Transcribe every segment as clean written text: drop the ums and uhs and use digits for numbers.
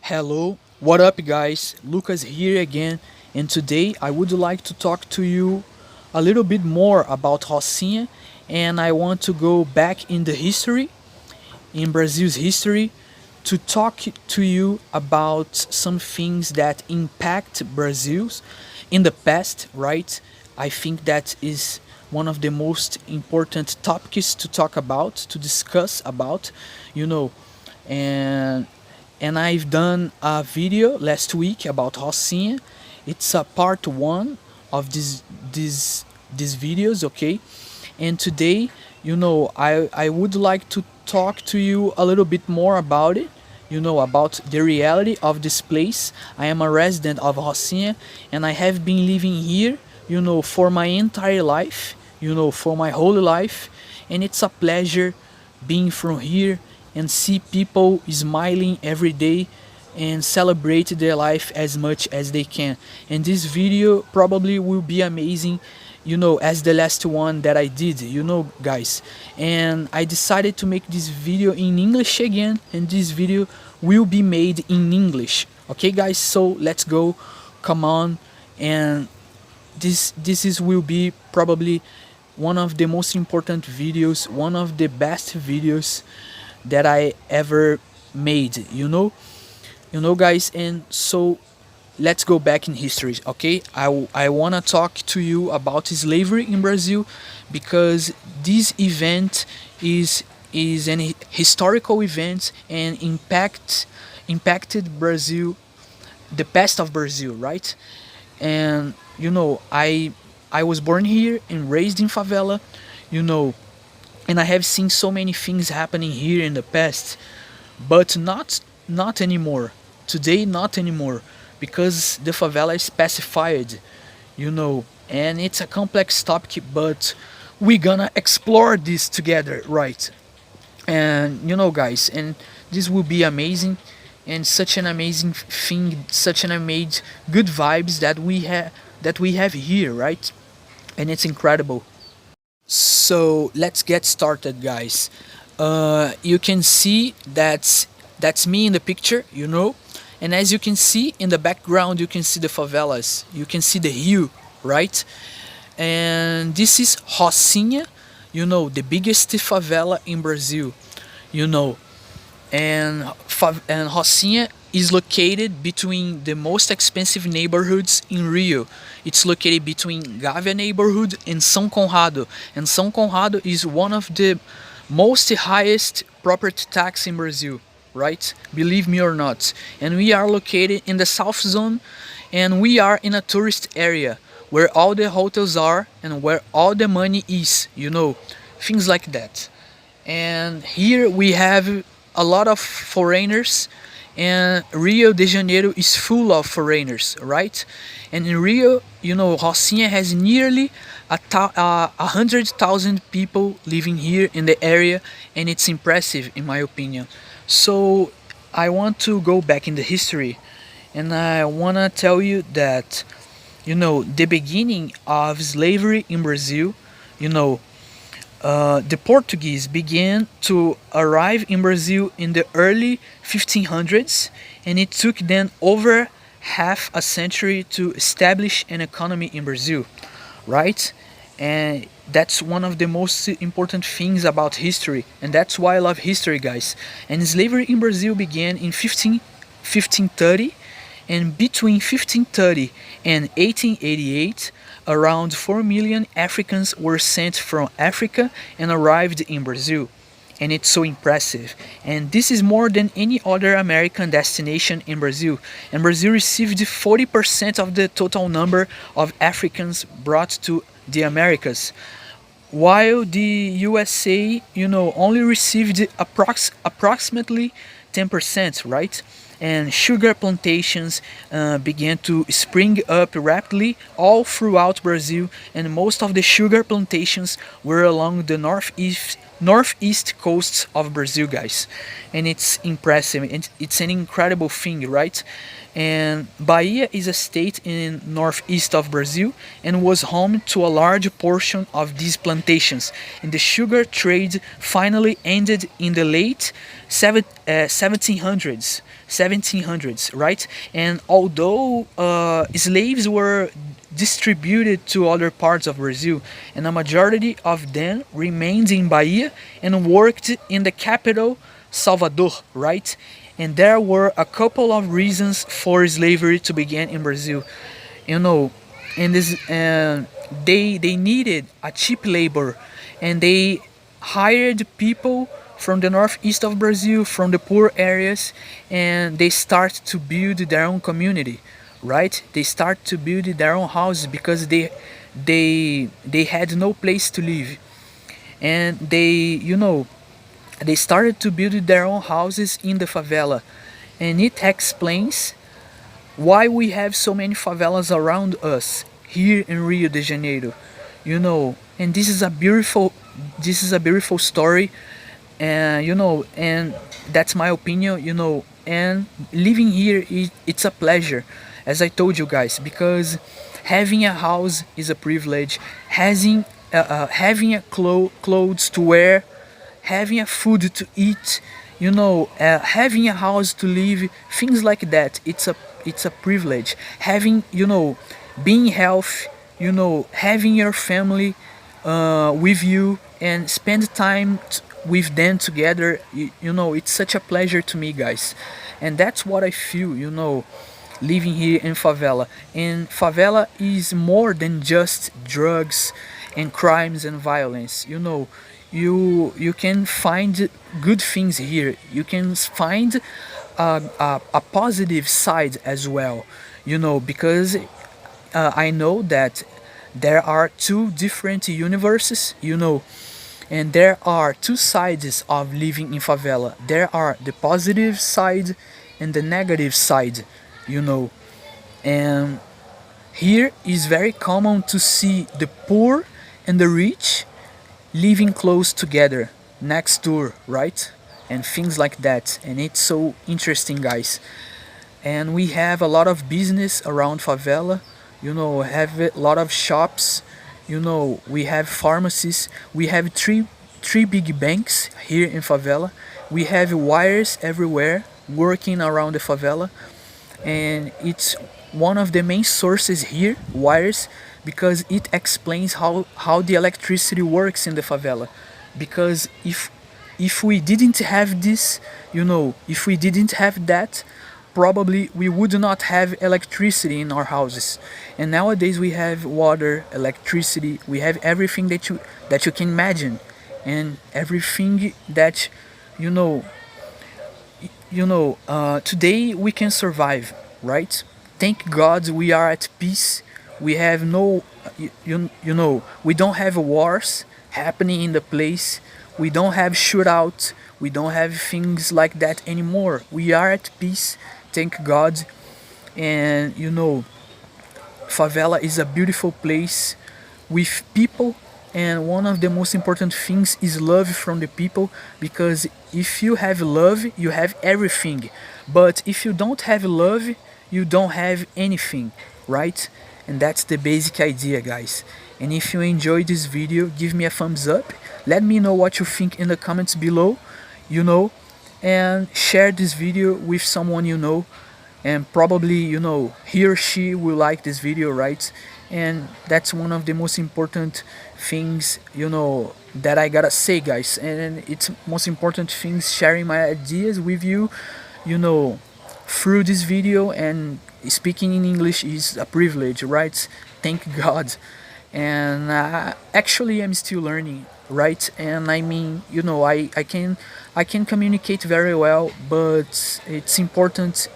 Hello, what up guys? Lucas here again, and today I would like to talk to you a little bit more about Rocinha, and I want to go back in the history, in Brazil's history, to talk to you about some things that impact Brazil's in the past, right? I think that is one of the most important topics to talk about, to discuss about, you know, and I've done a video last week about Rocinha. It's a part one of these videos, okay? And today, I would like to talk to you a little bit more about it. About the reality of this place. I am a resident of Rocinha, and I have been living here, for my entire life, for my whole life, and it's a pleasure being from here and see people smiling every day and celebrate their life as much as they can. And this video probably will be amazing, as the last one that I did, guys. And I decided to make this video in English again, and this video will be made in English. Okay guys, so let's go, come on. And this will be probably one of the most important videos, one of the best videos that I ever made, guys. And so let's go back in history, okay? I want to talk to you about slavery in Brazil, because this event is an historical event and impacted Brazil, the past of Brazil, right? And I was born here and raised in favela, you know and I have seen so many things happening here in the past, but not anymore. Today, not anymore, because the favela is pacified, and it's a complex topic, but we're gonna explore this together, right? And guys, and this will be amazing, and such an amazing thing, such an amazing good vibes that we have here, right? And it's incredible. So let's get started, guys. You can see that's me in the picture, and as you can see in the background, you can see the favelas, you can see the hill, right? And this is Rocinha, the biggest favela in Brazil, you know and Rocinha is located between the most expensive neighborhoods in Rio. It's located between Gávea neighborhood and São Conrado, and São Conrado is one of the most highest property tax in Brazil, right? Believe me or not. And we are located in the South Zone, and we are in a tourist area where all the hotels are and where all the money is, things like that. And here we have a lot of foreigners, and Rio de Janeiro is full of foreigners, right? And in Rio, Rocinha has nearly 100,000 people living here in the area, and it's impressive in my opinion. So I want to go back in the history, and I want to tell you that the beginning of slavery in Brazil, the Portuguese began to arrive in Brazil in the early 1500s, and it took them over half a century to establish an economy in Brazil, right? And that's one of the most important things about history, and that's why I love history, guys. And slavery in Brazil began in 1530, and between 1530 and 1888, around 4 million Africans were sent from Africa and arrived in Brazil. And it's so impressive. And this is more than any other American destination in Brazil. And Brazil received 40% of the total number of Africans brought to the Americas, while the USA, only received approximately 10%, right? And sugar plantations began to spring up rapidly all throughout Brazil, and most of the sugar plantations were along the northeast coasts of Brazil, guys. And it's impressive, and it's an incredible thing, right? And Bahia is a state in northeast of Brazil and was home to a large portion of these plantations. And the sugar trade finally ended in the late 1700s. 1700s, right? And although slaves were distributed to other parts of Brazil, and a majority of them remained in Bahia and worked in the capital, Salvador, right? And there were a couple of reasons for slavery to begin in Brazil. You know, and this they needed a cheap labor, and they hired people from the northeast of Brazil, from the poor areas, and they start to build their own community, right? They start to build their own houses because they had no place to live, and they started to build their own houses in the favela, and it explains why we have so many favelas around us here in Rio de Janeiro, and this is a beautiful story, and and that's my opinion, and living here it's a pleasure, as I told you guys, because having a house is a privilege, having a clothes to wear, having a food to eat, having a house to live, things like that. It's a privilege. Having being healthy, having your family with you and spend time with them together. It's such a pleasure to me, guys, and that's what I feel. Living here in favela. And favela is more than just drugs and crimes and violence. You can find good things here. You can find a positive side as well. Because I know that there are two different universes. And there are two sides of living in favela. There are the positive side and the negative side. And here is very common to see the poor and the rich living close together, next door, right? And things like that. And it's so interesting, guys. And we have a lot of business around favela. Have a lot of shops. We have pharmacies. We have three big banks here in favela. We have wires everywhere working around the favela, and it's one of the main sources here, wires, because it explains how the electricity works in the favela. Because if we didn't have this, if we didn't have that, probably we would not have electricity in our houses. And nowadays we have water, electricity, we have everything that you can imagine, and everything that you know today we can survive, right? Thank God we are at peace. We have no, we don't have wars happening in the place. We don't have shootout. We don't have things like that anymore. We are at peace, thank God. And favela is a beautiful place with people, and one of the most important things is love from the people, because if you have love you have everything, but if you don't have love you don't have anything, right? And that's the basic idea, guys. And if you enjoyed this video, give me a thumbs up, let me know what you think in the comments below, and share this video with someone and probably he or she will like this video, right? And that's one of the most important things that I gotta say, guys. And it's most important things, sharing my ideas with you through this video. And speaking in English is a privilege, right? Thank God. And actually I'm still learning, right? And I mean, I can communicate very well, but it's important,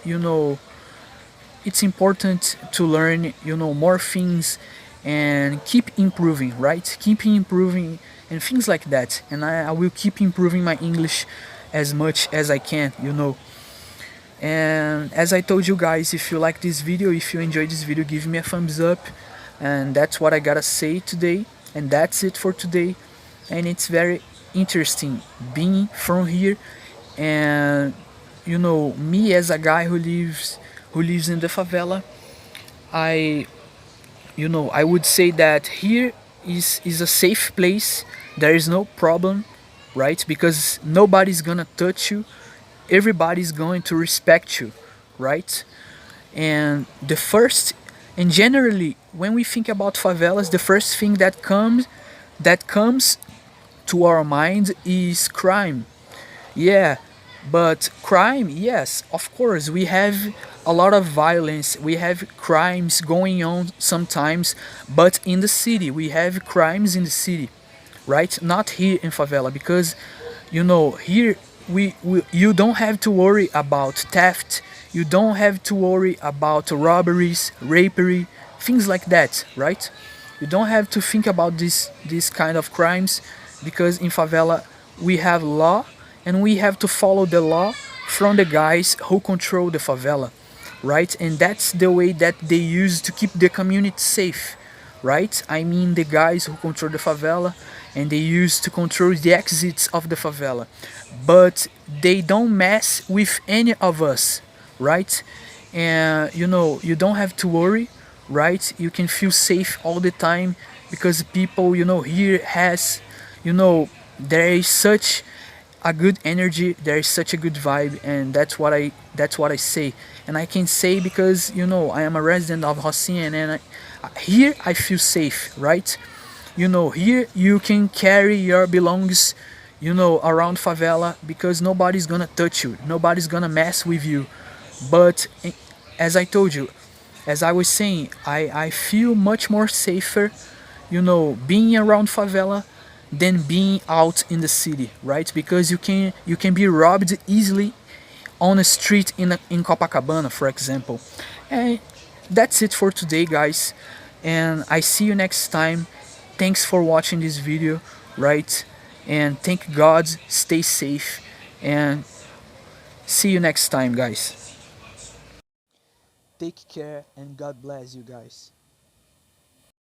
it's important to learn more things and keep improving, right? Keep improving and things like that. And I will keep improving my English as much as I can. And as I told you guys, if you like this video, if you enjoyed this video, give me a thumbs up. And that's what I gotta say today, and that's it for today. And it's very interesting being from here, and me as a guy who lives in the favela, I would say that here is a safe place. There is no problem, right? Because nobody's gonna touch you. everybody's going to respect you, right? And the first, and generally when we think about favelas, the first thing that comes to our mind is crime. Yeah, but crime, yes, of course, we have a lot of violence, we have crimes going on sometimes, but in the city, we have crimes in the city, right? Not here in favela, because here you don't have to worry about theft, you don't have to worry about robberies, rapery, things like that, right? You don't have to think about this kind of crimes, because in favela we have law, and we have to follow the law from the guys who control the favela, right? And that's the way that they use to keep the community safe, right? I mean, the guys who control the favela, and they used to control the exits of the favela, but they don't mess with any of us, right? And you don't have to worry, right? You can feel safe all the time, because people here has, you know there is such a good energy, there is such a good vibe, and that's what I say. And I can say because I am a resident of Rocinha, and here I feel safe, right? Here you can carry your belongings, around favela, because nobody's gonna touch you, nobody's gonna mess with you. But as I told you, as I was saying, I feel much more safer, being around favela than being out in the city, right? Because you can be robbed easily on a street in Copacabana, for example. And that's it for today, guys. And I see you next time. Thanks for watching this video, right? And thank God, stay safe, and see you next time, guys. Take care, and God bless you guys.